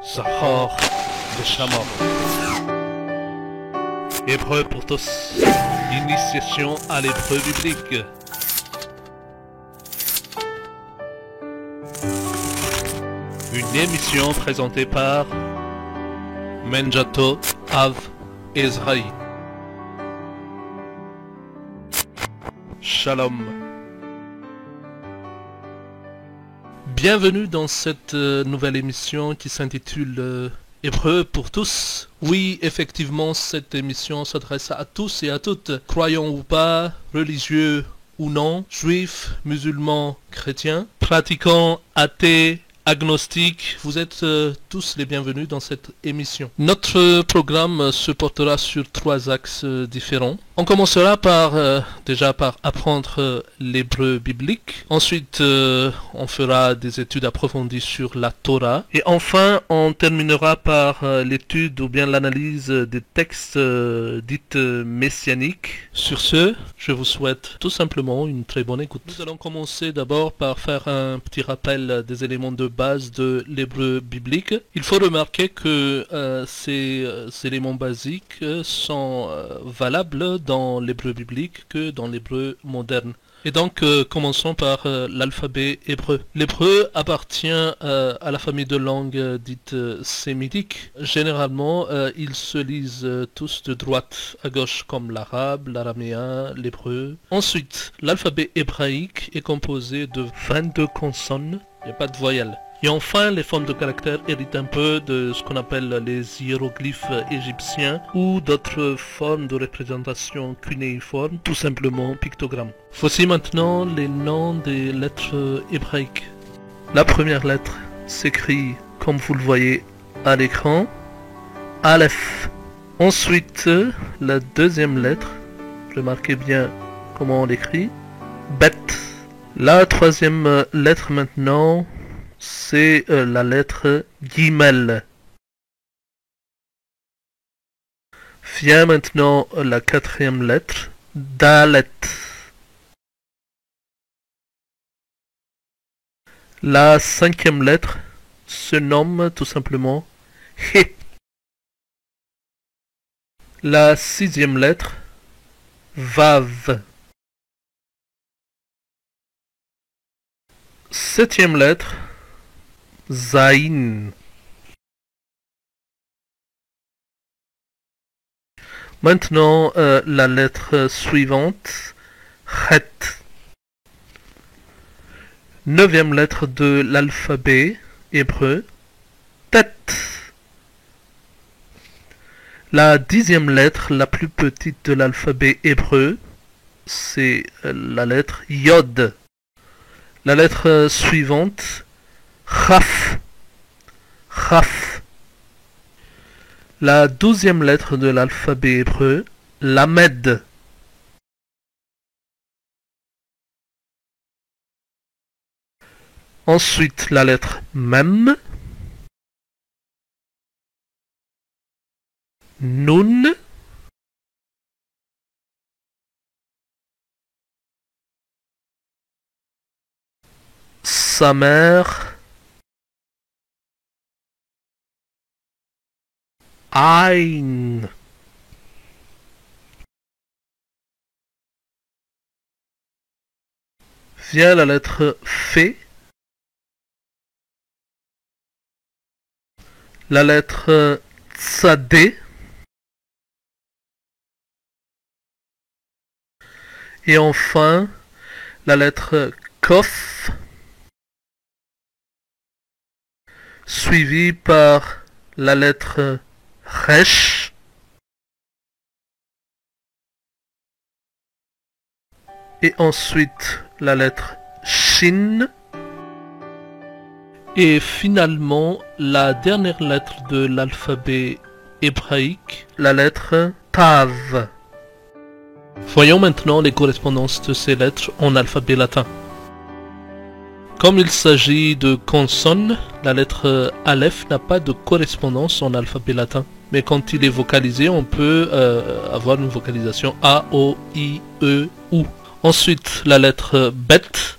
Zahor de Chamor. Hébreu pour tous. Initiation à l'hébreu biblique. Une émission présentée par Menjato Av Ezrahi. Shalom. Bienvenue dans cette nouvelle émission qui s'intitule Hébreu pour tous. Oui, effectivement, cette émission s'adresse à tous et à toutes, croyants ou pas, religieux ou non, juifs, musulmans, chrétiens, pratiquants, athées, agnostiques, vous êtes tous les bienvenus dans cette émission. Notre programme se portera sur 3 axes différents. On commencera déjà par apprendre l'hébreu biblique. Ensuite, on fera des études approfondies sur la Torah. Et enfin, on terminera par l'étude ou bien l'analyse des textes dites messianiques. Sur ce, je vous souhaite tout simplement une très bonne écoute. Nous allons commencer d'abord par faire un petit rappel des éléments de base de l'hébreu biblique. Il faut remarquer que ces éléments basiques sont valables dans l'hébreu biblique que dans l'hébreu moderne. Et donc, commençons par l'alphabet hébreu. L'hébreu appartient à la famille de langues dites sémitiques. Généralement, ils se lisent tous de droite à gauche comme l'arabe, l'araméen, l'hébreu. Ensuite, l'alphabet hébraïque est composé de 22 consonnes. Il n'y a pas de voyelles. Et enfin, les formes de caractères héritent un peu de ce qu'on appelle les hiéroglyphes égyptiens ou d'autres formes de représentation cunéiformes, tout simplement pictogrammes. Voici maintenant les noms des lettres hébraïques. La première lettre s'écrit, comme vous le voyez à l'écran, Aleph. Ensuite, la deuxième lettre, remarquez bien comment on l'écrit, Bet. La troisième lettre maintenant, c'est la lettre Gimel. Vient maintenant la quatrième lettre, Dalet. La cinquième lettre se nomme tout simplement He. La sixième lettre, Vav. Septième lettre, Zain. Maintenant, la lettre suivante, Chet. Neuvième lettre de l'alphabet hébreu, Tet. La 10e lettre, la plus petite de l'alphabet hébreu, c'est la lettre Yod. La lettre suivante, Chaf. Chaf. La 12e lettre de l'alphabet hébreu, Lamed. Ensuite, la lettre Mem. Nun. Samer. Ain. Vient la lettre F. La lettre Tzadé. Et enfin, la lettre Kof, suivie par la lettre Resh, et ensuite la lettre Shin, et finalement la dernière lettre de l'alphabet hébraïque, la lettre Tav. Voyons maintenant les correspondances de ces lettres en alphabet latin. Comme il s'agit de consonnes, la lettre Aleph n'a pas de correspondance en alphabet latin. Mais quand il est vocalisé, on peut avoir une vocalisation A, O, I, E, OU. Ensuite, la lettre Bet,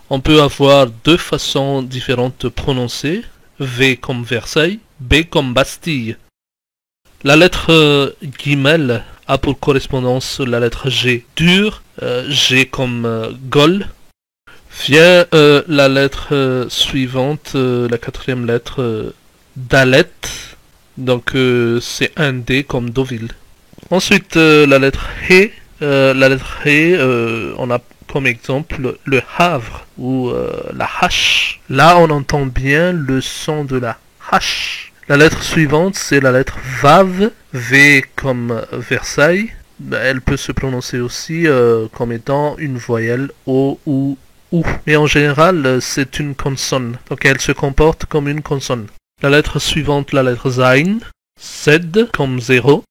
on peut avoir deux façons différentes de prononcer. V comme Versailles B comme Bastille. La lettre guimel a pour correspondance la lettre G, dur, G comme Gaulle. Vient la lettre suivante, la quatrième lettre Dalet, donc c'est un D comme Deauville. Ensuite la lettre He, on a comme exemple le Havre ou la hache. Là on entend bien le son de la hache. La lettre suivante c'est la lettre Vav, V comme Versailles. Elle peut se prononcer aussi comme étant une voyelle O ou OU. Mais en général c'est une consonne, donc elle se comporte comme une consonne. La lettre suivante, la lettre Zain, Z comme 0.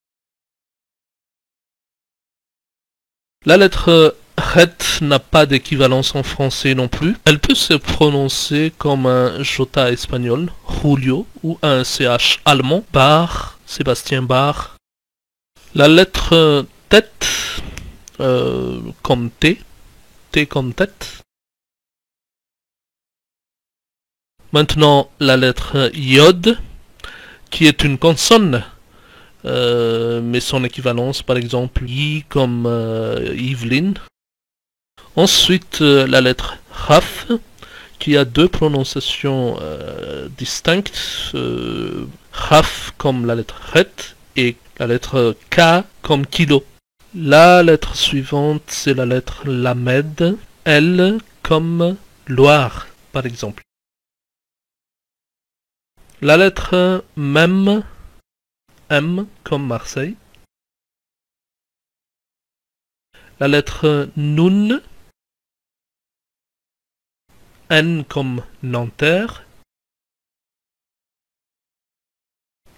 La lettre Het n'a pas d'équivalence en français non plus. Elle peut se prononcer comme un J espagnol, Julio, ou un CH allemand, Bach, Sébastien Bach. La lettre Tête, comme T, T comme tête. Maintenant, la lettre Yod, qui est une consonne, mais son équivalence, par exemple, I comme Yveline. Ensuite, la lettre Raf, qui a deux prononciations distinctes. Raf comme la lettre Ret et la lettre K comme kilo. La lettre suivante, c'est la lettre Lamed, L comme Loire, par exemple. La lettre Mem, M comme Marseille. La lettre Nun, N comme Nanterre.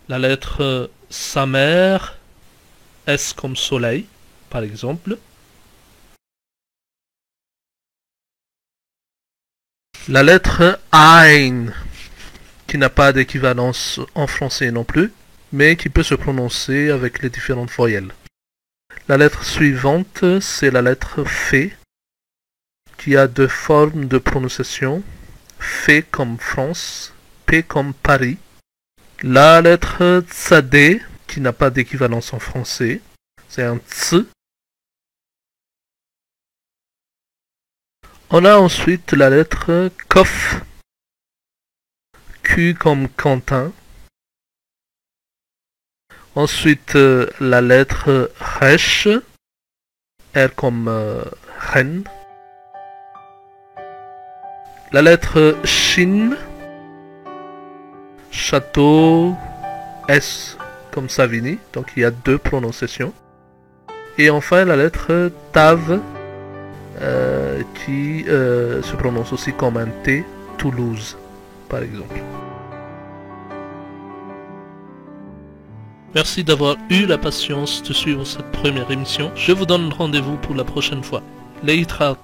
La lettre Samer, S comme Soleil, par exemple. La lettre Ein, qui n'a pas d'équivalence en français non plus, mais qui peut se prononcer avec les différentes voyelles. La lettre suivante, c'est la lettre F, qui a deux formes de prononciation. F comme France, P comme Paris. La lettre Tzadé, qui n'a pas d'équivalence en français, c'est un Ts. On a ensuite la lettre Kof, Q comme Quentin. Ensuite la lettre Resh, R comme Rennes. La lettre Shin, Château, S comme Savigny, donc il y a deux prononciations. Et enfin la lettre Tav, qui se prononce aussi comme un T, Toulouse, par exemple. Merci d'avoir eu la patience de suivre cette première émission. Je vous donne rendez-vous pour la prochaine fois. Leitraut.